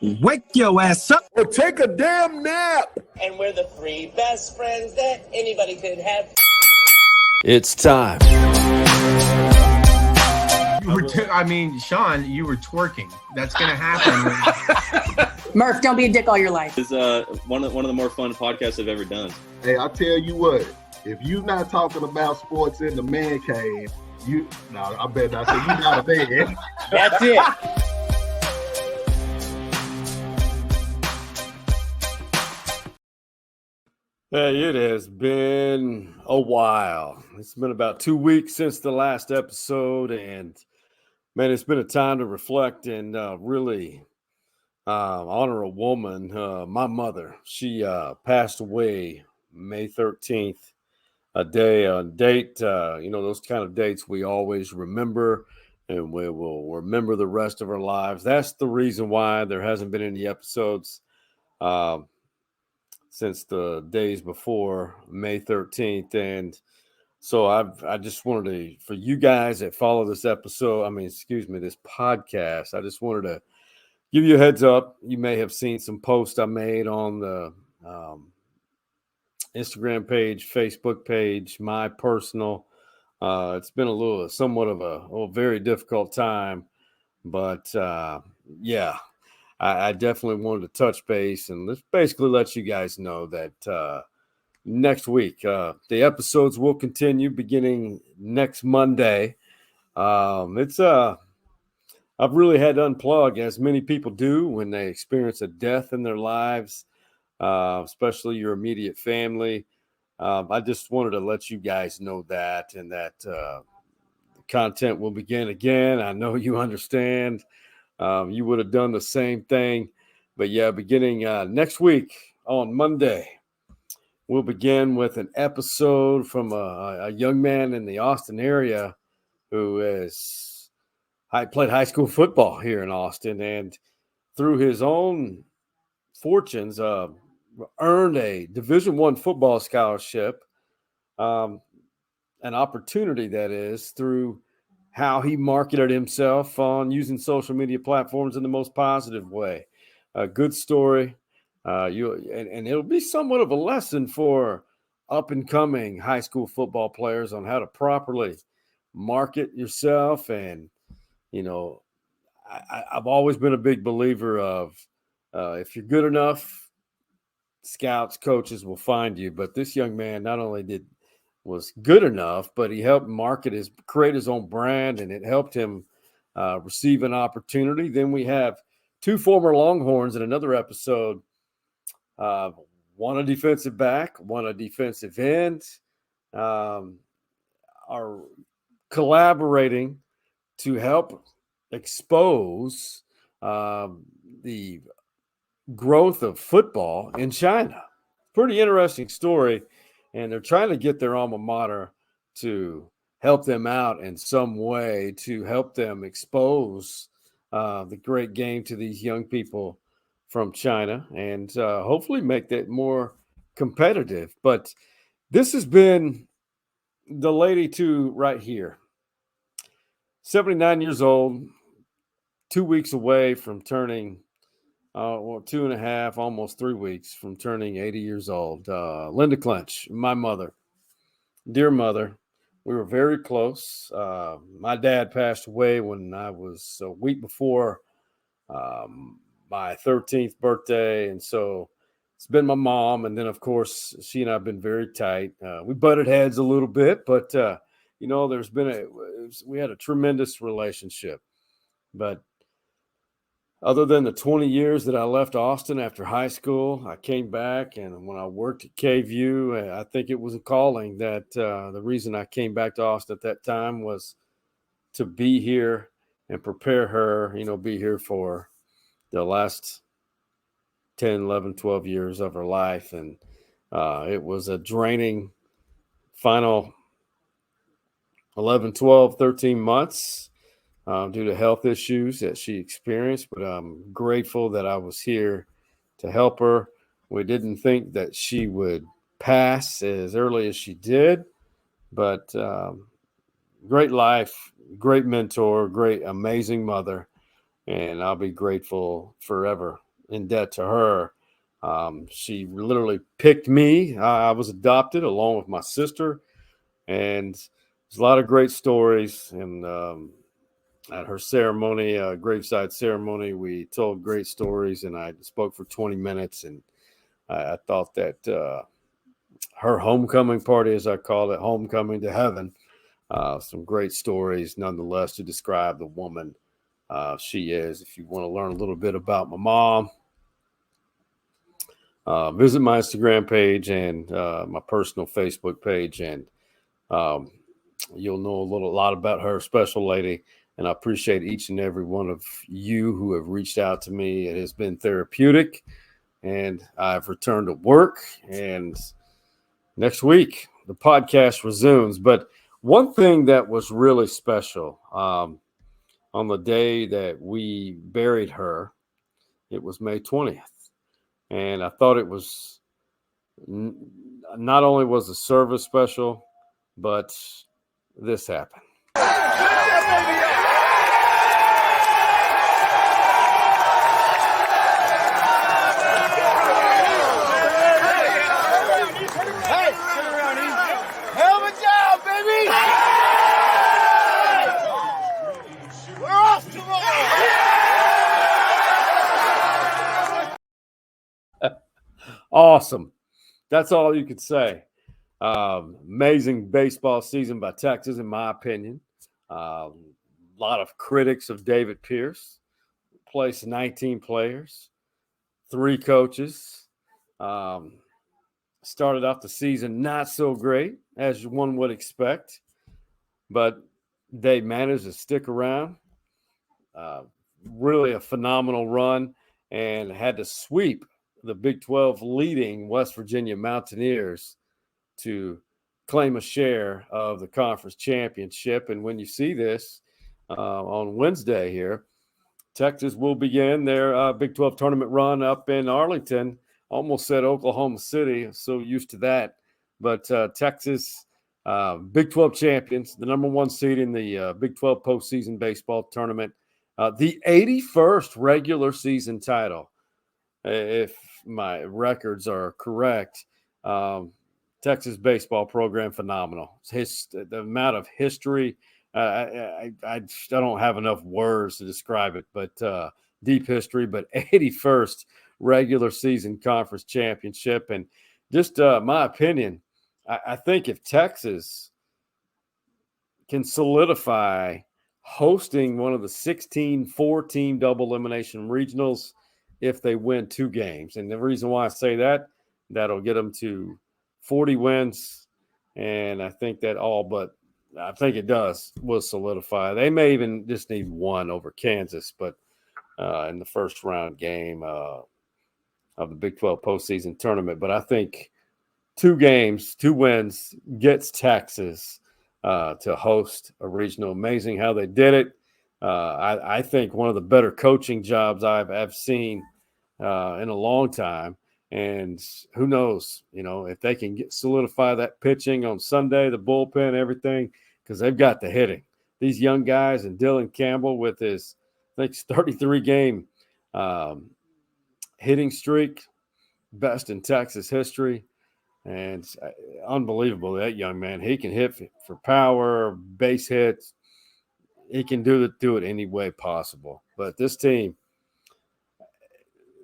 Wake your ass up or take a damn nap. And we're the three best friends that anybody could have. It's time. Sean, you were twerking. That's going to happen. Murph, don't be a dick all your life. It's one of the more fun podcasts I've ever done. Hey, I tell you what, if you're not talking about sports in the man cave, I better not say you not a man. That's it. Hey, it has been a while. It's been about 2 weeks since the last episode, and man, it's been a time to reflect and really honor a woman. My mother, she passed away May 13th, a date. Those kind of dates we always remember, and we will remember the rest of our lives. That's the reason why there hasn't been any episodes since the days before May 13th. And so I just wanted to, for you guys that follow this this podcast, I just wanted to give you a heads up. You may have seen some posts I made on the Instagram page, Facebook page, my personal. It's been somewhat of a very difficult time, but I definitely wanted to touch base and let's basically let you guys know that next week the episodes will continue beginning next Monday. I've really had to unplug, as many people do when they experience a death in their lives, especially your immediate family. I just wanted to let you guys know that, and that the content will begin again. I know you understand. You would have done the same thing. But yeah, beginning next week on Monday, we'll begin with an episode from a young man in the Austin area who played high school football here in Austin, and through his own fortunes, earned a Division I football scholarship, an opportunity that is through how he marketed himself on using social media platforms in the most positive way. A good story. And it'll be somewhat of a lesson for up and coming high school football players on how to properly market yourself. And, I've always been a big believer of if you're good enough, scouts, coaches will find you. But this young man not only was good enough, but he helped create his own brand, and it helped him receive an opportunity. Then we have two former Longhorns in another episode, one a defensive back, one a defensive end, are collaborating to help expose the growth of football in China. Pretty interesting story. And they're trying to get their alma mater to help them out in some way, to help them expose the great game to these young people from China, and hopefully make that more competitive. But this has been the lady to right here. 79 years old, 2 weeks away from turning 2.5, almost 3 weeks from turning 80 years old. Linda Clench, my mother, dear mother. We were very close. My dad passed away when I was a week before my 13th birthday. And so it's been my mom. And then, of course, she and I have been very tight. We butted heads a little bit, but, we had a tremendous relationship. But other than the 20 years that I left Austin after high school, I came back, and when I worked at KVU, I think it was a calling that the reason I came back to Austin at that time was to be here and prepare her, be here for the last 10, 11, 12 years of her life. And it was a draining final 11, 12, 13 months. Due to health issues that she experienced, but I'm grateful that I was here to help her. We didn't think that she would pass as early as she did, but great life, great mentor, great, amazing mother, and I'll be grateful forever in debt to her. She literally picked me. I was adopted along with my sister, and there's a lot of great stories. And at her ceremony, graveside ceremony, we told great stories, and I spoke for 20 minutes. And I thought that her homecoming party, as I call it, homecoming to heaven, some great stories nonetheless to describe the woman she is. If you want to learn a little bit about my mom, visit my Instagram page and my personal Facebook page, and you'll know a lot about her, special lady. And I appreciate each and every one of you who have reached out to me. It has been therapeutic, and I've returned to work. And next week, the podcast resumes. But one thing that was really special on the day that we buried her, it was May 20th. And I thought it was not only was the service special, but this happened. Awesome. That's all you could say. Amazing baseball season by Texas, in my opinion. A lot of critics of David Pierce. Placed 19 players, 3 coaches. Started off the season not so great, as one would expect, but they managed to stick around. Really a phenomenal run, and had to sweep the Big 12 leading West Virginia Mountaineers to claim a share of the conference championship. And when you see this on Wednesday here, Texas will begin their Big 12 tournament run up in Arlington. Almost said Oklahoma City, so used to that. But Texas, Big 12 champions, the number 1 seed in the Big 12 postseason baseball tournament, the 81st regular season title, if my records are correct. Texas baseball program, phenomenal. The amount of history, I don't have enough words to describe it, but deep history. But 81st regular season conference championship. And just my opinion, I think if Texas can solidify hosting one of the 16 4-team double elimination regionals, if they win 2 games. And the reason why I say that, that'll get them to 40 wins. And I think that I think it will solidify. They may even just need 1 over Kansas, but in the first round game of the Big 12 postseason tournament. But I think 2 games, 2 wins gets Texas to host a regional. Amazing how they did it. I think one of the better coaching jobs I've seen in a long time. And who knows, if they can solidify that pitching on Sunday, the bullpen, everything, because they've got the hitting. These young guys, and Dylan Campbell with his, I think, 33-game hitting streak, best in Texas history. And it's unbelievable, that young man. He can hit for power, base hits. He can do it any way possible. But this team,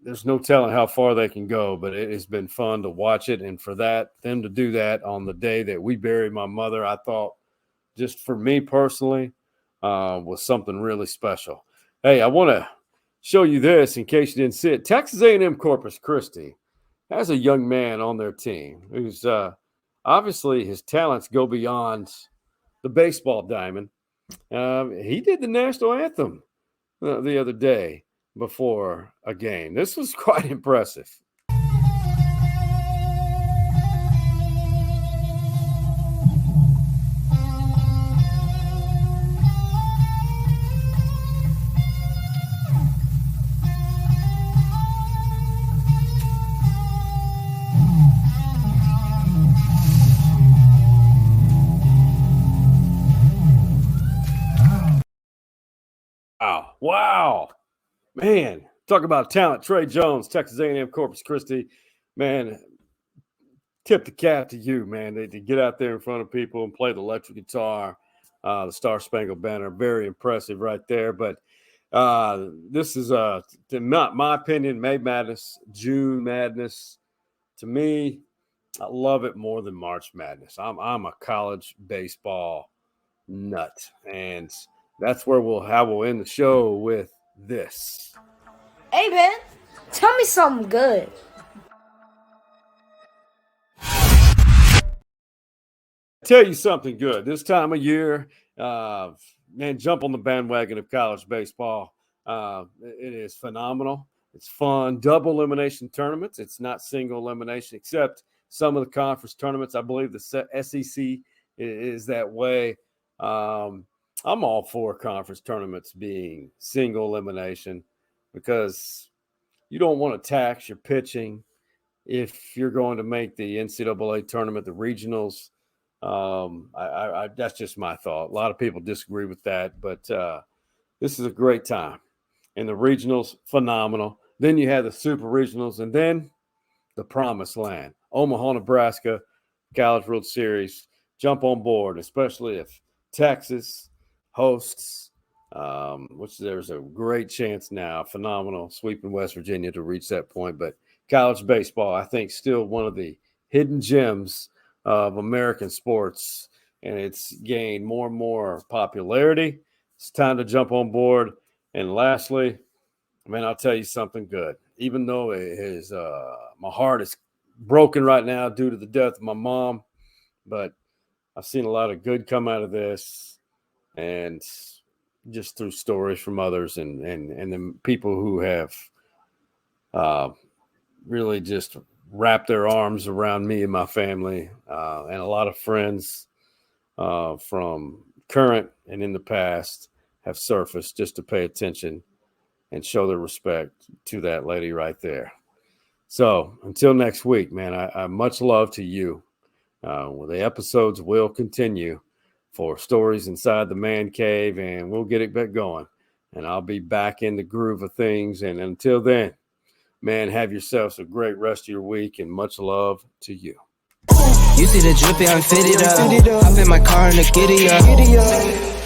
there's no telling how far they can go, but it has been fun to watch it. And for them to do that on the day that we buried my mother, I thought, just for me personally, was something really special. Hey, I want to show you this in case you didn't see it. Texas A&M Corpus Christi has a young man on their team who's obviously his talents go beyond the baseball diamond. He did the national anthem the other day before a game. This was quite impressive. Wow. Man, Talk about talent. Trey Jones, Texas A&M Corpus Christi. Man, tip the cap to you, man. To get out there in front of people and play the electric guitar, the Star Spangled Banner. Very impressive right there. But this is, in my opinion, May Madness, June Madness. To me, I love it more than March Madness. I'm a college baseball nut, and that's where we'll end the show with this. Hey, man, tell me something good. Tell you something good. This time of year, man, jump on the bandwagon of college baseball. It is phenomenal. It's fun. Double elimination tournaments. It's not single elimination, except some of the conference tournaments. I believe the SEC is that way. I'm all for conference tournaments being single elimination because you don't want to tax your pitching if you're going to make the NCAA tournament, the regionals. That's just my thought. A lot of people disagree with that, but this is a great time. And the regionals, phenomenal. Then you have the super regionals, and then the promised land, Omaha, Nebraska, College World Series. Jump on board, especially if Texas hosts, which there's a great chance now, phenomenal sweep in West Virginia to reach that point. But college baseball, I think, still one of the hidden gems of American sports, and it's gained more and more popularity. It's time to jump on board. And lastly, man, I'll tell you something good. Even though my heart is broken right now due to the death of my mom, but I've seen a lot of good come out of this, and just through stories from others and the people who have really just wrapped their arms around me and my family, and a lot of friends from current and in the past have surfaced just to pay attention and show their respect to that lady right there. So until next week, man, I much love to you. The episodes will continue for Stories Inside the Man Cave, and we'll get it back going. And I'll be back in the groove of things. And until then, man, have yourselves a great rest of your week, and much love to you. You see the drippy, I'm fitted up. Hop in my car and the giddy up.